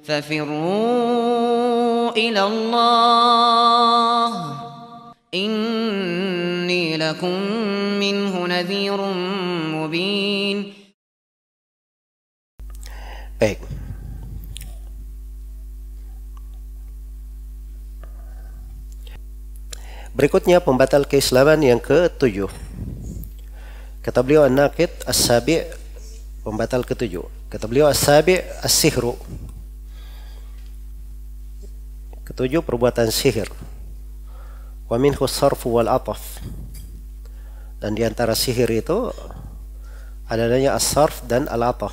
ففروا إلى الله إني لكم منه نذير مبين. Baik. Berikutnya pembatal keislaman yang ke-7. Kata beliau An-Naqid As-Sabi', pembatal ke-7. Kata beliau As-Sabi' As-Sihru. Ke-7 perbuatan sihir. Wa minhu as-sarfu wal ataf. Dan di antara sihir itu adanya as-sarf dan al-ataf.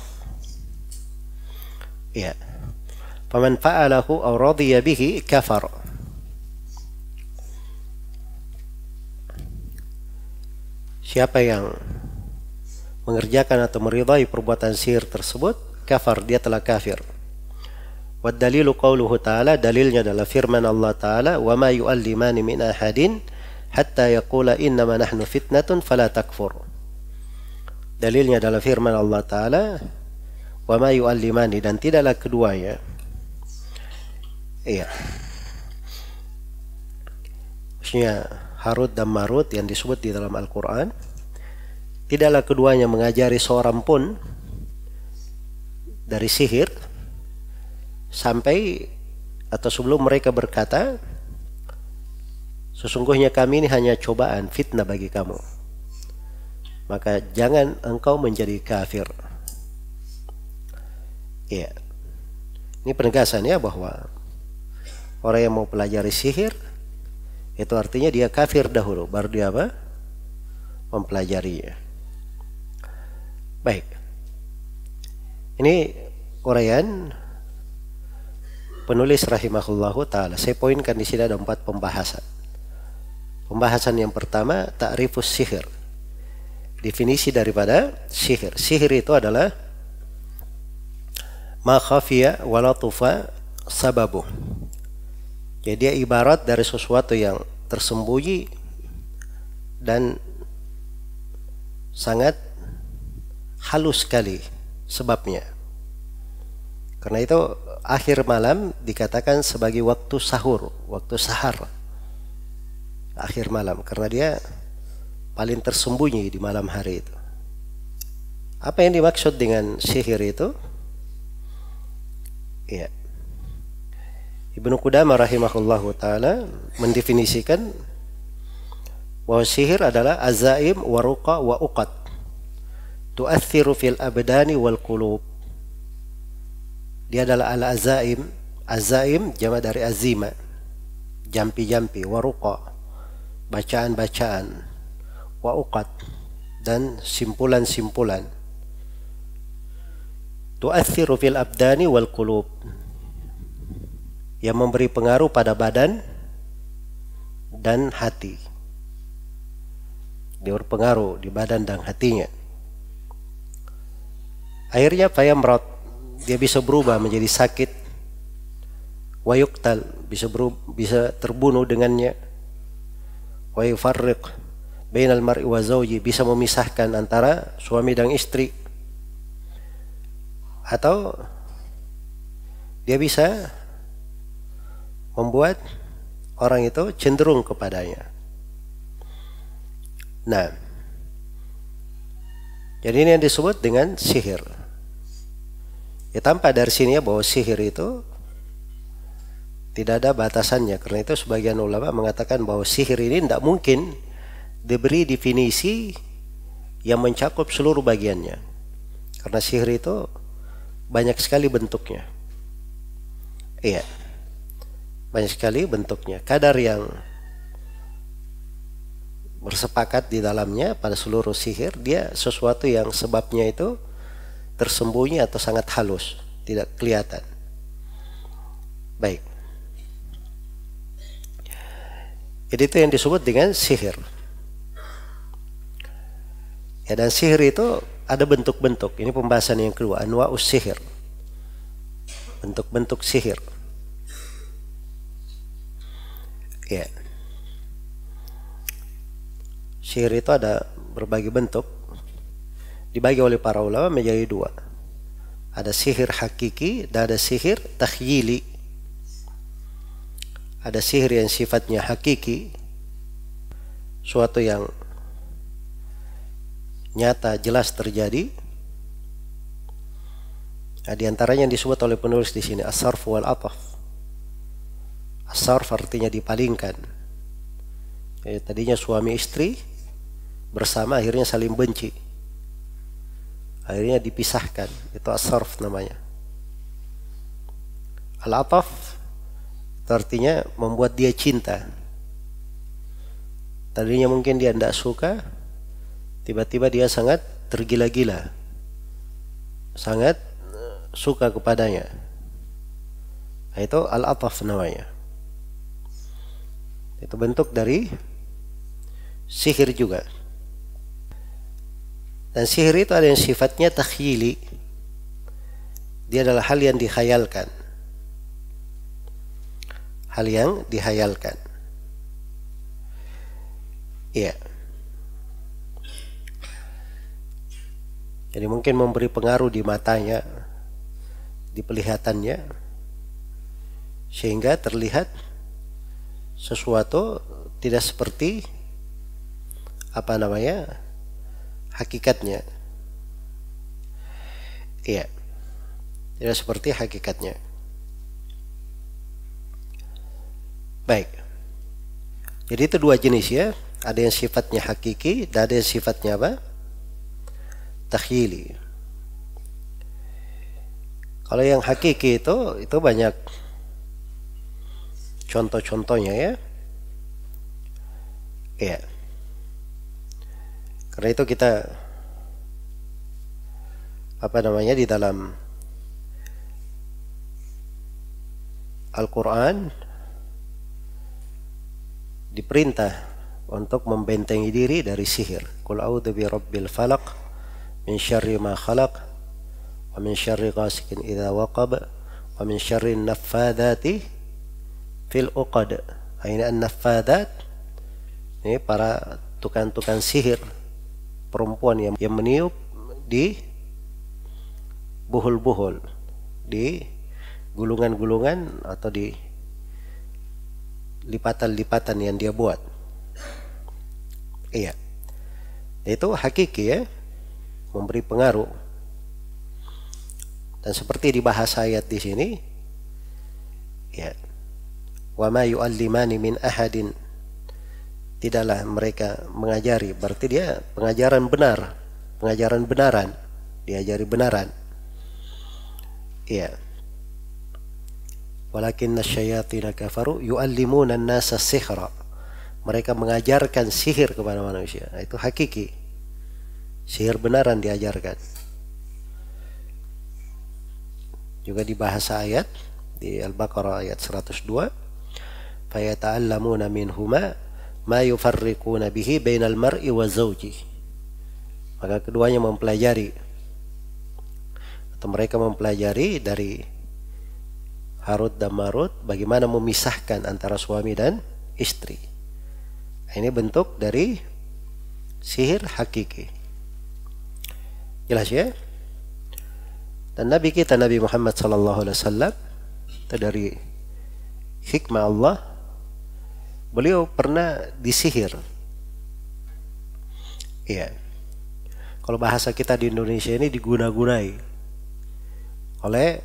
Ya. Faman fa'alahu aw radiya bihi kafar. Siapa yang mengerjakan atau meridai perbuatan sihir tersebut, kafar, dia telah kafir. Wad dalilu qauluhu ta'ala, dalilnya adalah firman Allah Ta'ala, wa ma yu'allimani min ahadin hatta yaqula innama nahnu fitnatun fala takfur. Dalilnya adalah firman Allah Ta'ala, wa ma yu'allimani, dan tidaklah keduanya. Iya. Maksudnya Harut dan Marut yang disebut di dalam Al-Quran, tidaklah keduanya mengajari seorang pun dari sihir sampai atau sebelum mereka berkata, sesungguhnya kami ini hanya cobaan, fitnah bagi kamu, maka jangan engkau menjadi kafir. Ya, ini penegasan ya bahwa orang yang mau pelajari sihir itu artinya dia kafir dahulu, baru dia apa? Mempelajarinya. Baik. Ini uraian penulis rahimahullahu taala. Saya poinkan di sini ada 4 pembahasan. Pembahasan yang pertama, ta'rifus sihir. Definisi daripada sihir. Sihir itu adalah ma khafiya wa latufa sababuh. Jadi dia ibarat dari sesuatu yang tersembunyi dan sangat halus sekali sebabnya. Karena itu akhir malam dikatakan sebagai waktu sahur, waktu sahar. Akhir malam, karena dia paling tersembunyi di malam hari itu. Apa yang dimaksud dengan sihir itu? Ya. Ibnu Qudamah rahimahullahu ta'ala mendefinisikan bahwa sihir adalah azaim wa ruqa wa uqad tu'athiru fil abdani wal qulub. Dia adalah al-azaim. Azaim jama dari azima, jampi-jampi, wa ruqa, bacaan-bacaan, wa uqad, dan simpulan-simpulan. Tu'athiru fil abdani wal qulub, yang memberi pengaruh pada badan dan hati. Dia berpengaruh di badan dan hatinya. Akhirnya fayamrad, dia bisa berubah menjadi sakit. Wa yuqtal, bisa terbunuh dengannya. Wa yufarriq bainal mar'i wa zawji, bisa memisahkan antara suami dan istri. Atau dia bisa membuat orang itu cenderung kepadanya. Nah, jadi ini yang disebut dengan sihir. Ya, tampak dari sini ya bahwa sihir itu tidak ada batasannya. Karena itu sebagian ulama mengatakan bahwa sihir ini tidak mungkin diberi definisi yang mencakup seluruh bagiannya. Karena sihir itu banyak sekali bentuknya. Iya. Banyak sekali bentuknya. Kadar yang bersepakat di dalamnya pada seluruh sihir, dia sesuatu yang sebabnya itu tersembunyi atau sangat halus, tidak kelihatan. Baik. Jadi itu yang disebut dengan sihir. Ya, dan sihir itu ada bentuk-bentuk. Ini pembahasan yang kedua, anwa'us sihir. Bentuk-bentuk sihir. Ya. Sihir itu ada berbagai bentuk, dibagi oleh para ulama menjadi 2. Ada sihir hakiki dan ada sihir takhyili. Ada sihir yang sifatnya hakiki, suatu yang nyata jelas terjadi. Nah, di antaranya yang disebut oleh penulis di sini as-sarf wal ataf. As-sarf artinya dipalingkan. Tadinya suami istri bersama, akhirnya saling benci, akhirnya dipisahkan. Itu as-sarf namanya. Al-ataf itu artinya membuat dia cinta. Tadinya mungkin dia tidak suka, tiba-tiba dia sangat tergila-gila, sangat suka kepadanya. Nah, itu al-ataf namanya. Itu bentuk dari sihir juga. Dan sihir itu ada yang sifatnya takhyili. Dia adalah hal yang dikhayalkan. Hal yang dihayalkan. Iya. Jadi mungkin memberi pengaruh di matanya, di pelihatannya, sehingga terlihat sesuatu tidak seperti hakikatnya. Iya. Tidak seperti hakikatnya. Baik. Jadi itu dua jenis ya. Ada yang sifatnya hakiki dan ada yang sifatnya apa? Takhyili. Kalau yang hakiki itu banyak contoh-contohnya ya. Iya. Karena itu kita di dalam Al-Quran diperintah untuk membentengi diri dari sihir. Qul a'udzu birabbil falaq min syarri ma khalaq wa min syarri ghasikin idza waqab wa min syarri naffadati fil uqad. Ini an-naffadat, ini para tukang-tukang sihir perempuan yang meniup di buhul-buhul, di gulungan-gulungan atau di lipatan-lipatan yang dia buat. Iya. Itu hakiki ya, memberi pengaruh. Dan seperti di bahasa ayat di sini, ya. Wa ma yu'allimani min ahadin, tidaklah mereka mengajari, berarti dia pengajaran benar, pengajaran benaran, diajari benaran. Iya. Walakinna syayatina kafaru yu'allimuna an-nasa sihra. Mereka mengajarkan sihir kepada manusia. Nah, itu hakiki. Sihir benaran diajarkan. Juga di bahasa ayat di Al-Baqarah ayat 102, fayata'allamuna minhuma ma yufarriquna bihi bainal mar'i wa zawji. Maka keduanya mempelajari, atau mereka mempelajari dari Harut dan Marut bagaimana memisahkan antara suami dan istri. Ini bentuk dari sihir hakiki. Jelas ya? Dan Nabi kita Nabi Muhammad SAW itu dari hikmah Allah, beliau pernah disihir. Iya. Kalau bahasa kita di Indonesia ini diguna-gunai oleh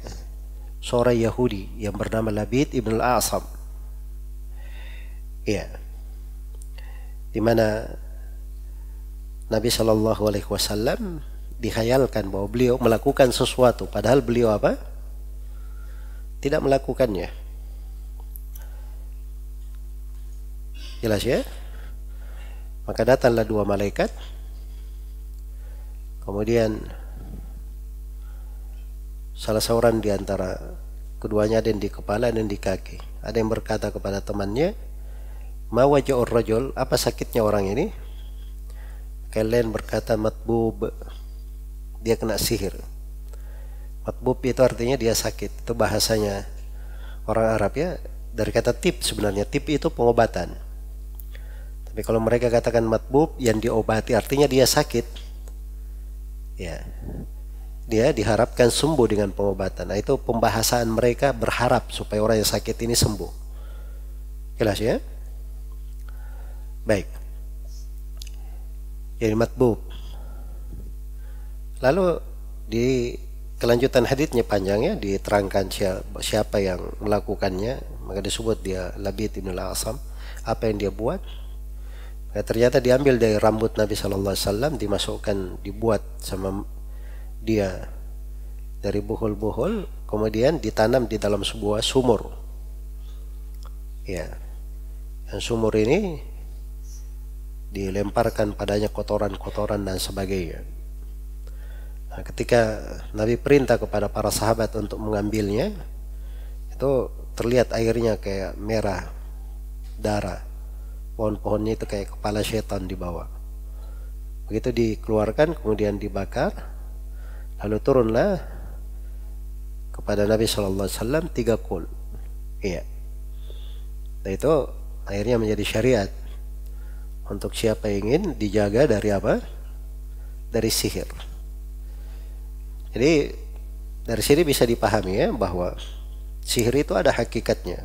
seorang Yahudi yang bernama Labid ibn al-A'sam. Iya. Di mana Nabi SAW dikhayalkan bahwa beliau melakukan sesuatu, padahal beliau apa? Tidak melakukannya. Jelas ya? Maka datanglah dua malaikat, kemudian salah seorang di antara keduanya, ada yang di kepala dan di kaki. Ada yang berkata kepada temannya, ma waja'ur rajul, apa sakitnya orang ini? Kalian berkata matbub, dia kena sihir. Matbub itu artinya dia sakit. Itu bahasanya orang Arab ya, dari kata tib sebenarnya. Tib itu pengobatan. Tapi kalau mereka katakan matbub, yang diobati artinya dia sakit. Ya. dia diharapkan sembuh dengan pengobatan. Nah, itu pembahasan mereka berharap supaya orang yang sakit ini sembuh. Jelas ya? Baik. Jadi matbub. Lalu di kelanjutan haditsnya panjang ya, diterangkan siapa yang melakukannya, maka disebut dia Labid bin al-Asam. Apa yang dia buat? Maka ternyata diambil dari rambut Nabi sallallahu alaihi wasallam, dimasukkan, dibuat sama dia dari buhul-buhul, kemudian ditanam di dalam sebuah sumur. Ya. Dan sumur ini dilemparkan padanya kotoran-kotoran dan sebagainya. Nah, ketika Nabi perintah kepada para sahabat untuk mengambilnya, itu terlihat airnya kayak merah darah. Pohon-pohonnya itu kayak kepala setan di bawah. Begitu dikeluarkan, kemudian dibakar, lalu turunlah kepada Nabi sallallahu alaihi wasallam 3 kul. Iya. Nah, itu akhirnya menjadi syariat untuk siapa yang ingin dijaga dari apa? Dari sihir. Jadi dari sini bisa dipahami ya bahwa sihir itu ada hakikatnya.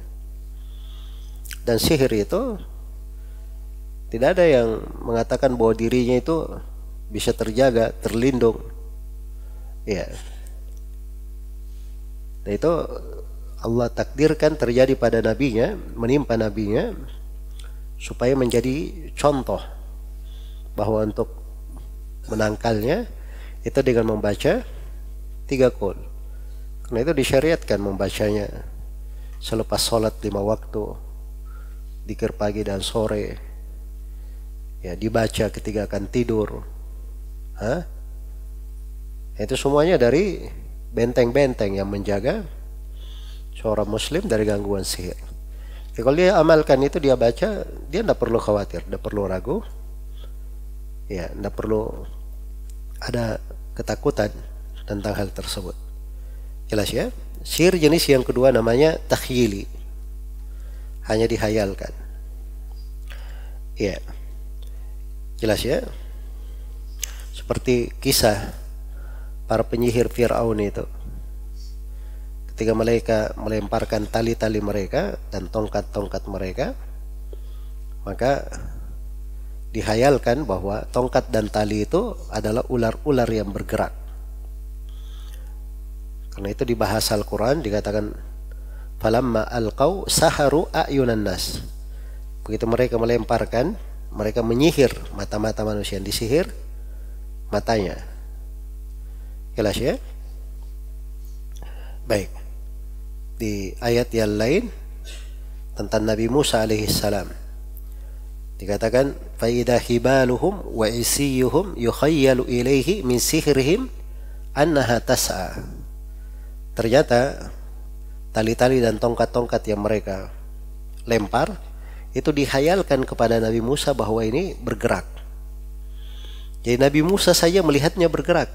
Dan sihir itu tidak ada yang mengatakan bahwa dirinya itu bisa terjaga, terlindung. Ya. Dan itu Allah takdirkan terjadi pada nabinya, menimpa nabinya, supaya menjadi contoh bahwa untuk menangkalnya itu dengan membaca 3 qul. Karena itu disyariatkan membacanya selepas sholat 5 waktu, dzikir pagi dan sore. Ya, dibaca ketika akan tidur. Itu semuanya dari benteng-benteng yang menjaga seorang muslim dari gangguan sihir. Ya, kalau dia amalkan itu, dia baca, dia tidak perlu khawatir, tidak perlu ragu, ya, tidak perlu ada ketakutan tentang hal tersebut. Jelas ya? Sihir jenis yang kedua namanya takhyili, hanya dihayalkan. Ya, jelas ya? Seperti kisah para penyihir Fir'aun itu. Ketika mereka melemparkan tali-tali mereka dan tongkat-tongkat mereka, maka dihayalkan bahwa tongkat dan tali itu adalah ular-ular yang bergerak. Karena itu di bahasa Al-Quran dikatakan falamma alqaw saharu a'yunan nas. Begitu mereka melemparkan, mereka menyihir mata-mata manusia, yang disihir matanya. Jelas ya? Baik. Di ayat yang lain tentang Nabi Musa alaihissalam dikatakan fa idza hibaluhum wa isiyuhum yukhayyalu ilaihi min sihrihim annaha tas'a. Ternyata tali-tali dan tongkat-tongkat yang mereka lempar itu dihayalkan kepada Nabi Musa bahwa ini bergerak. Jadi Nabi Musa saja melihatnya bergerak.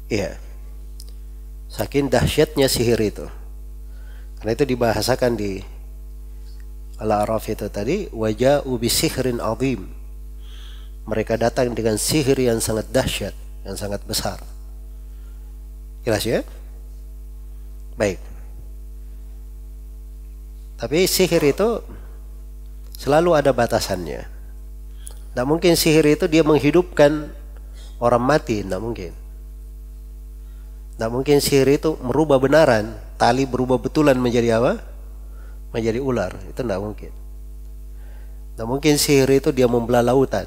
Iya. Saking dahsyatnya sihir itu. Karena itu dibahasakan di Al-A'raf itu tadi, waja'u bisihrin azim. Mereka datang dengan sihir yang sangat dahsyat, yang sangat besar. Jelas ya? Baik. Tapi sihir itu selalu ada batasannya. Tidak mungkin sihir itu dia menghidupkan orang mati, tidak mungkin. Tidak mungkin sihir itu merubah benaran, tali berubah betulan menjadi apa? Menjadi ular, itu tidak mungkin. Tidak mungkin sihir itu dia membelah lautan.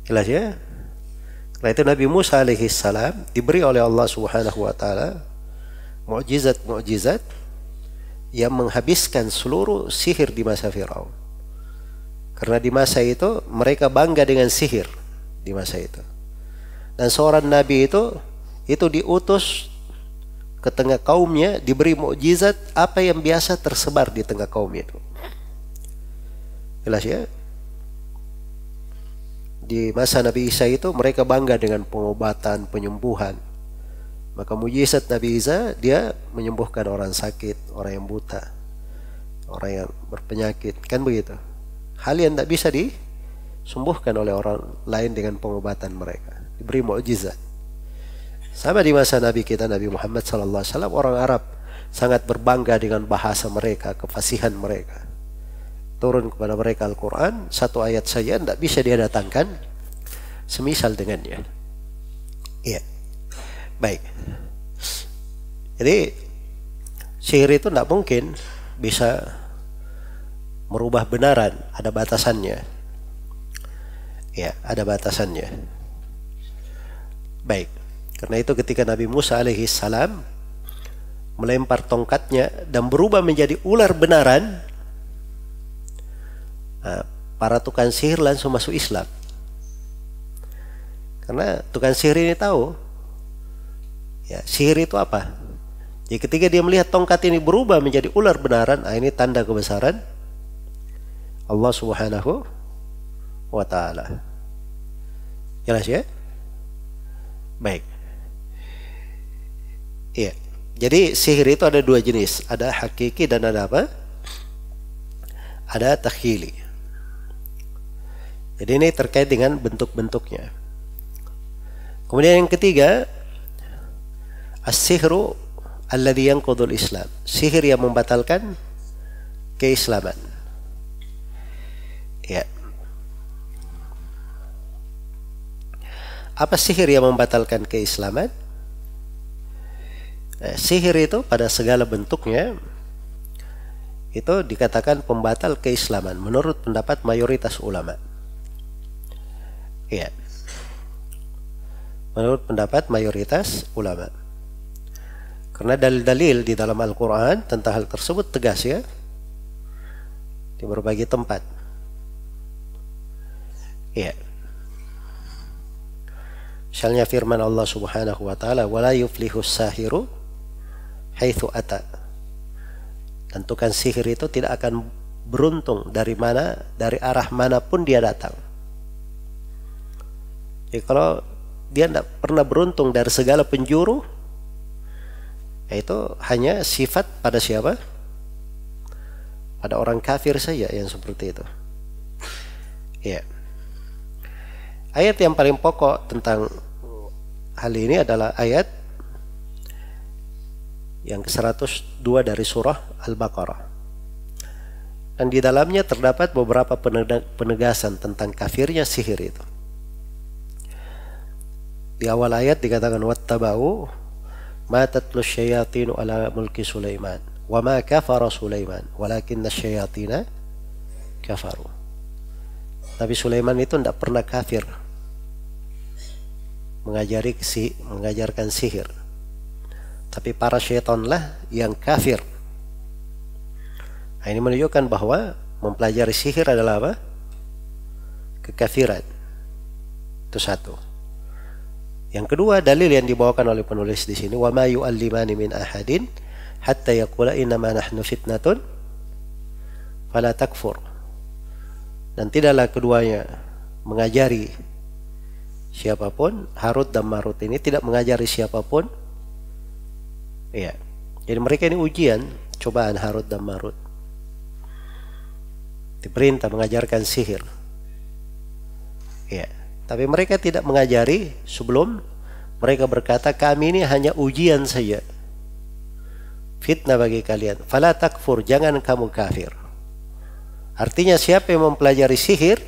Jelas ya? Karena itu Nabi Musa alaihissalam diberi oleh Allah subhanahu wa ta'ala mukjizat-mukjizat yang menghabiskan seluruh sihir di masa Fir'aun. Karena di masa itu mereka bangga dengan sihir di masa itu. Dan seorang nabi itu diutus ke tengah kaumnya, diberi mukjizat apa yang biasa tersebar di tengah kaum itu. Jelas ya? Di masa Nabi Isa itu mereka bangga dengan pengobatan, penyembuhan. Maka mukjizat Nabi Isa, dia menyembuhkan orang sakit, orang yang buta, orang yang berpenyakit, kan begitu. Hal yang tidak bisa disembuhkan oleh orang lain dengan pengobatan mereka. diberi mukjizat. Sama di masa Nabi kita Nabi Muhammad SAW, orang Arab sangat berbangga dengan bahasa mereka, kefasihan mereka. Turun kepada mereka Al-Quran, satu ayat saja tidak bisa dia datangkan semisal dengannya. Iya. Baik. Jadi sihir itu tidak mungkin bisa merubah benaran, ada batasannya. Ya, ada batasannya. Baik. Karena itu ketika Nabi Musa alaihi salam melempar tongkatnya dan berubah menjadi ular benaran, para tukang sihir langsung masuk Islam. Karena tukang sihir ini tahu, ya, sihir itu apa. Jadi ketika dia melihat tongkat ini berubah menjadi ular benaran, ini tanda kebesaran Allah Subhanahu wa Ta'ala. Jelas ya? Baik. Iya. Jadi sihir itu ada dua jenis, ada hakiki dan ada apa? Ada takhyili. Jadi ini terkait dengan bentuk-bentuknya. Kemudian yang ketiga, as-sihru alladhi yanqudul Islam. Sihir yang membatalkan keislaman. Ya. Apa sihir yang membatalkan keislaman? Sihir itu pada segala bentuknya itu dikatakan pembatal keislaman menurut pendapat mayoritas ulama. Ya. Menurut pendapat mayoritas ulama. Karena dalil-dalil di dalam Al-Quran tentang hal tersebut tegas ya, di berbagai tempat. Ya. Misalnya firman Allah Subhanahu wa Ta'ala, "Wala yuflihus sahiru haitsu ata." Dan tukang sihir itu tidak akan beruntung dari arah manapun dia datang. Jadi kalau dia tidak pernah beruntung dari segala penjuru, itu hanya sifat pada siapa? Pada orang kafir saja yang seperti itu. Ya. Ayat yang paling pokok tentang hal ini adalah ayat yang ke-102 dari surah Al-Baqarah. Dan di dalamnya terdapat beberapa penegasan tentang kafirnya sihir itu. Di awal ayat dikatakan wattaba'u ma tatlu syayatinu ala mulki Sulaiman wa ma kafara Sulaiman walakinna syayatina kafaru. Nabi Sulaiman itu tidak pernah kafir mengajarkan sihir, tapi para syaitanlah yang kafir. Nah, ini menunjukkan bahwa mempelajari sihir adalah apa? Kekafiran. Itu satu. Yang kedua, dalil yang dibawakan oleh penulis di sini, wa ma yu'allimani min ahadin hatta yaqula innama nahnu fitnatun fala takfur. Dan tidaklah keduanya mengajari siapapun. Harut dan Marut ini tidak mengajari siapapun. Ya. Jadi mereka ini ujian, cobaan Harut dan Marut. Diperintah mengajarkan sihir. Ya. Tapi mereka tidak mengajari sebelum mereka berkata kami ini hanya ujian saja. Fitnah bagi kalian. Fala takfur, jangan kamu kafir. Artinya siapa yang mempelajari sihir,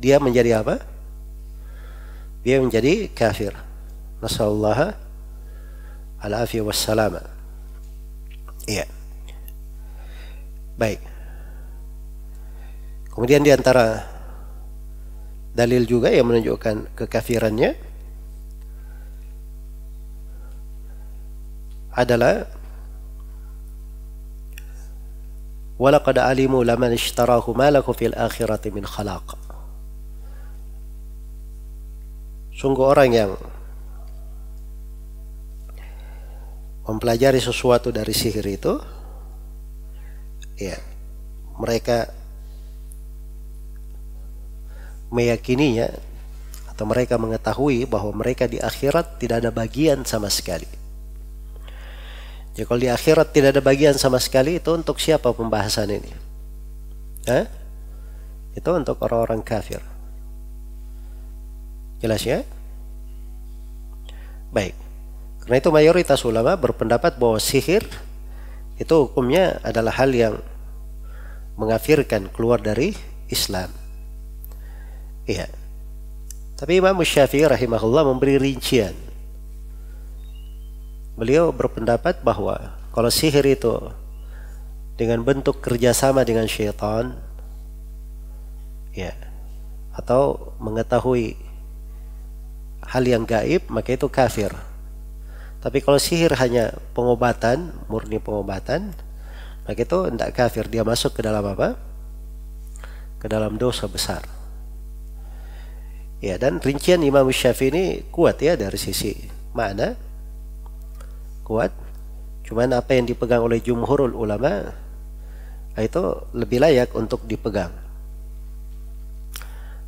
dia menjadi apa? Dia menjadi kafir. Nasallallahu al-afiyah wassalama. Iya. Baik. Kemudian di antara dalil juga yang menunjukkan kekafirannya adalah walaqad alimu laman ishtarahu ma lahu fil akhirati min khalaq. Sungguh orang yang mempelajari sesuatu dari sihir itu, ya, mereka meyakininya atau mereka mengetahui bahwa mereka di akhirat tidak ada bagian sama sekali. Jadi kalau di akhirat tidak ada bagian sama sekali, itu untuk siapa pembahasan ini? Itu untuk orang-orang kafir. Jelas ya? Baik. Karena itu mayoritas ulama berpendapat bahwa sihir itu hukumnya adalah hal yang mengkafirkan, keluar dari Islam. Iya. Tapi Imam Syafi'i rahimahullah memberi rincian. Beliau berpendapat bahwa kalau sihir itu dengan bentuk kerjasama dengan syaitan, ya, atau mengetahui hal yang gaib, maka itu kafir. Tapi kalau sihir hanya pengobatan, murni pengobatan, maka itu tidak kafir. Dia masuk ke dalam apa? Ke dalam dosa besar. Ya, dan rincian Imam Syafi'i ini kuat ya dari sisi makna. Kuat. Cuman apa yang dipegang oleh jumhurul ulama itu lebih layak untuk dipegang.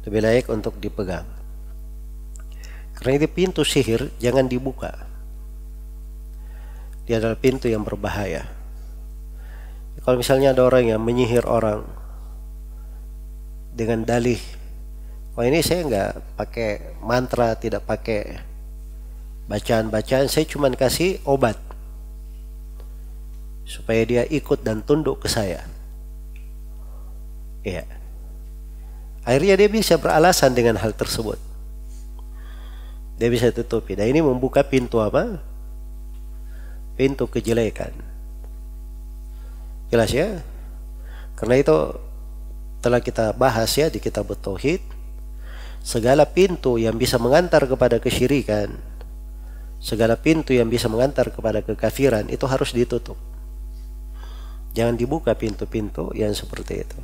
Lebih layak untuk dipegang. Karena itu pintu sihir jangan dibuka. Dia adalah pintu yang berbahaya. Kalau misalnya ada orang yang menyihir orang dengan dalih, oh ini saya nggak pakai mantra, tidak pakai bacaan-bacaan, saya cuma kasih obat supaya dia ikut dan tunduk ke saya. Ya. Akhirnya dia bisa beralasan dengan hal tersebut. Dia bisa tutupi. Nah ini membuka pintu apa? Pintu kejelekan. Jelas ya? Karena itu telah kita bahas ya di kitab Tauhid. Segala pintu yang bisa mengantar kepada kesyirikan, segala pintu yang bisa mengantar kepada kekafiran itu harus ditutup. Jangan dibuka pintu-pintu yang seperti itu.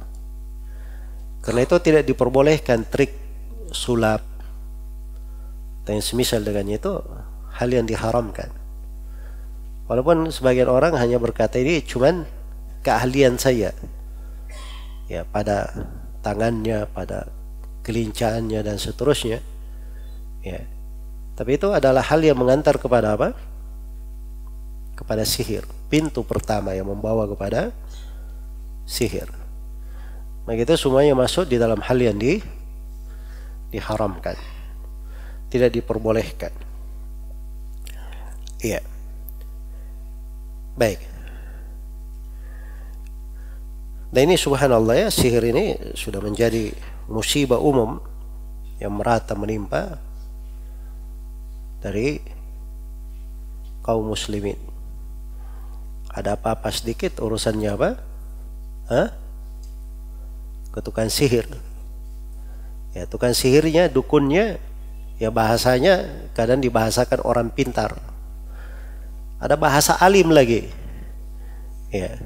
Karena itu tidak diperbolehkan trik sulap dan yang semisal dengannya, itu hal yang diharamkan. Walaupun sebagian orang hanya berkata ini cuman keahlian saya, ya, pada tangannya, pada kelincahannya dan seterusnya, ya. Tapi itu adalah hal yang mengantar kepada apa? Kepada sihir. Pintu pertama yang membawa kepada sihir. Maka itu semuanya masuk di dalam hal yang diharamkan, tidak diperbolehkan. Iya. Baik. Dan ini subhanallah ya, sihir ini sudah menjadi musibah umum yang merata menimpa dari kaum muslimin. Ada apa-apa sedikit urusannya apa? Ke tukang sihir. Ya, tukang sihirnya, dukunnya, ya bahasanya kadang dibahasakan orang pintar. Ada bahasa alim lagi. Ya.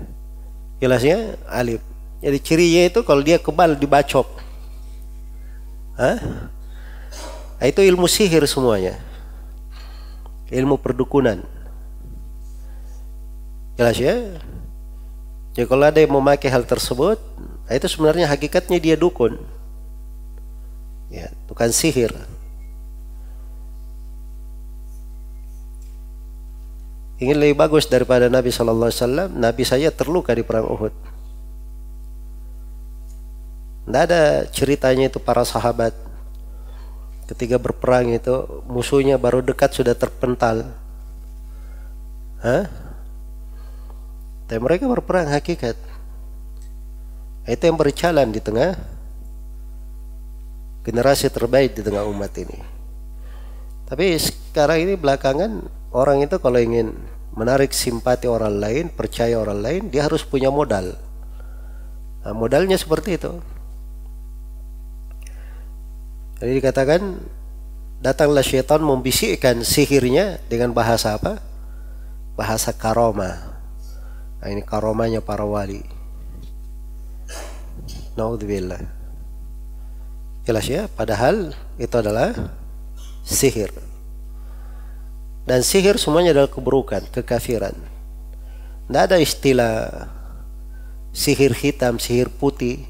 Jelasnya alim. Jadi cirinya itu kalau dia kebal dibacok. Nah, itu ilmu sihir semuanya. Ilmu perdukunan. Jelas ya? Jadi kalau ada yang memakai hal tersebut, itu sebenarnya hakikatnya dia dukun. Ya, tukang sihir. Ingin lebih bagus daripada Nabi SAW, Nabi saya terluka di perang Uhud. Tidak ada ceritanya itu para sahabat ketika berperang itu musuhnya baru dekat sudah terpental. Tapi mereka berperang hakikat. Itu yang berjalan di tengah generasi terbaik di tengah umat ini. Tapi sekarang ini belakangan orang itu kalau ingin menarik simpati orang lain, percaya orang lain, dia harus punya modal. Nah, modalnya seperti itu. Jadi dikatakan datanglah syaitan membisikkan sihirnya dengan bahasa apa? Bahasa karomah. Nah, ini karomahnya para wali. Naudzubillah. Jelas ya, padahal itu adalah sihir. Dan sihir semuanya adalah keburukan, kekafiran. Tidak ada istilah sihir hitam, sihir putih.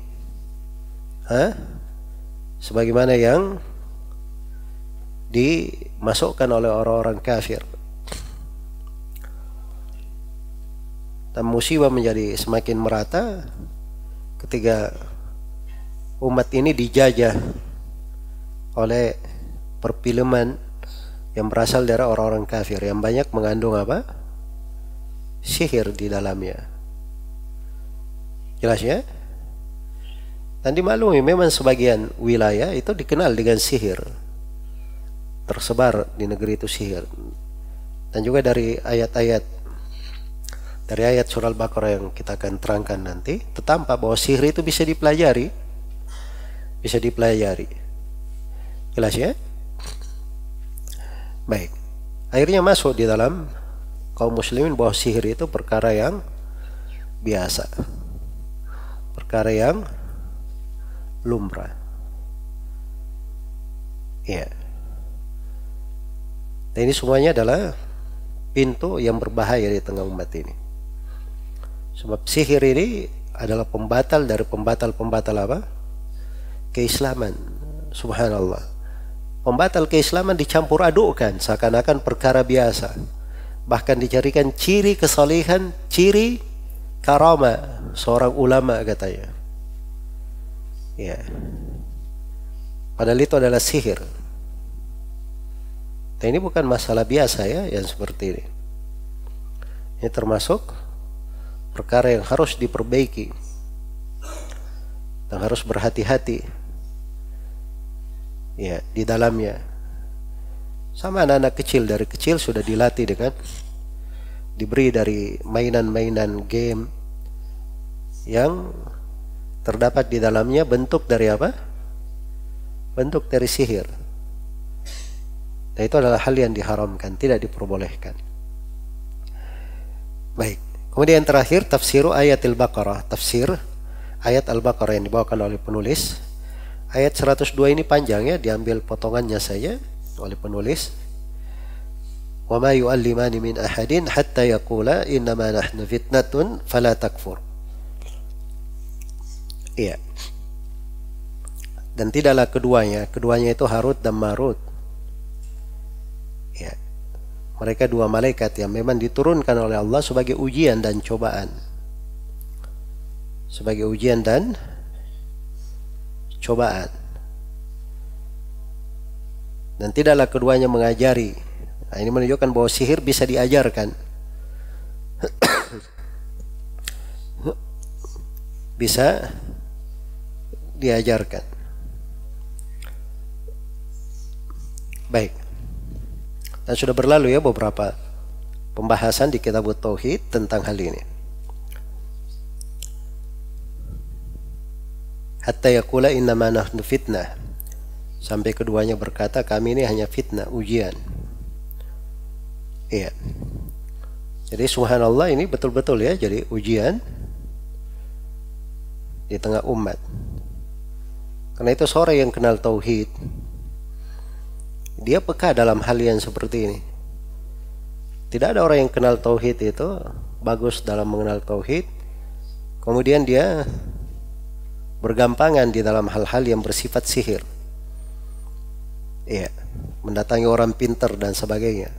Sebagaimana yang dimasukkan oleh orang-orang kafir. Dan musibah menjadi semakin merata ketika umat ini dijajah oleh perfilman yang berasal dari orang-orang kafir yang banyak mengandung apa? Sihir di dalamnya. Jelas ya? Dan dimaklumi memang sebagian wilayah itu dikenal dengan sihir. Tersebar di negeri itu sihir. Dan juga dari ayat-ayat surah Al-Baqarah yang kita akan terangkan nanti, tertampak bahwa sihir itu bisa dipelajari. Bisa dipelajari. Jelas ya? Baik. Akhirnya masuk di dalam kaum muslimin bahwa sihir itu perkara yang biasa. Perkara yang lumrah. Ya. Dan ini semuanya adalah pintu yang berbahaya di tengah umat ini. Sebab sihir ini adalah pembatal dari pembatal-pembatal apa? Keislaman. Subhanallah. Pembatal keislaman dicampur adukkan seakan-akan perkara biasa. Bahkan dicarikan ciri kesalehan, ciri karama seorang ulama katanya. Ya. Padahal itu adalah sihir. Dan ini bukan masalah biasa ya yang seperti ini. Ini termasuk perkara yang harus diperbaiki dan harus berhati-hati ya di dalamnya. Sama anak-anak kecil, dari kecil sudah dilatih dengan diberi dari mainan-mainan game yang terdapat di dalamnya bentuk dari apa? Bentuk dari sihir. Dan itu adalah hal yang diharamkan, tidak diperbolehkan. Baik. Kemudian terakhir tafsiru ayat Al-Baqarah. Tafsir ayat Al-Baqarah yang dibawakan oleh penulis. Ayat 102 ini panjang ya, diambil potongannya saja oleh penulis. Wa ma yu'allimani min ahadin hatta yaqula innama nahnu fitnatun fala takfur. Iya. Dan tidaklah keduanya itu Harut dan Marut. Ya. Mereka dua malaikat yang memang diturunkan oleh Allah sebagai ujian dan cobaan. Sebagai ujian dan cobaan. Dan tidaklah keduanya mengajari. Nah, ini menunjukkan bahwa sihir bisa diajarkan. Bisa diajarkan. Baik. Dan sudah berlalu ya beberapa pembahasan di kitab Tauhid tentang hal ini. Hatta yaqula innama nahnu fitnah. Sampai keduanya berkata kami ini hanya fitnah, ujian. Iya. Jadi subhanallah ini betul-betul ya jadi ujian di tengah umat. Karena itu seorang yang kenal tauhid, dia peka dalam hal yang seperti ini. Tidak ada orang yang kenal tauhid itu bagus dalam mengenal tauhid, kemudian dia bergampangan di dalam hal-hal yang bersifat sihir. Iya, mendatangi orang pintar dan sebagainya.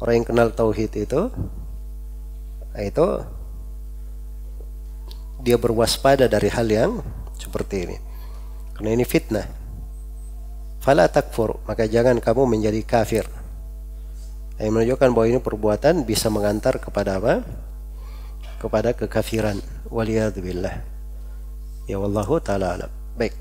Orang yang kenal tauhid itu dia berwaspada dari hal yang seperti ini. Karena ini fitnah. Fala takfur, maka jangan kamu menjadi kafir. Yang menunjukkan bahwa ini perbuatan bisa mengantar kepada apa? Kepada kekafiran. Waliyadzubillah. Ya wallahu ta'ala alam. Baik.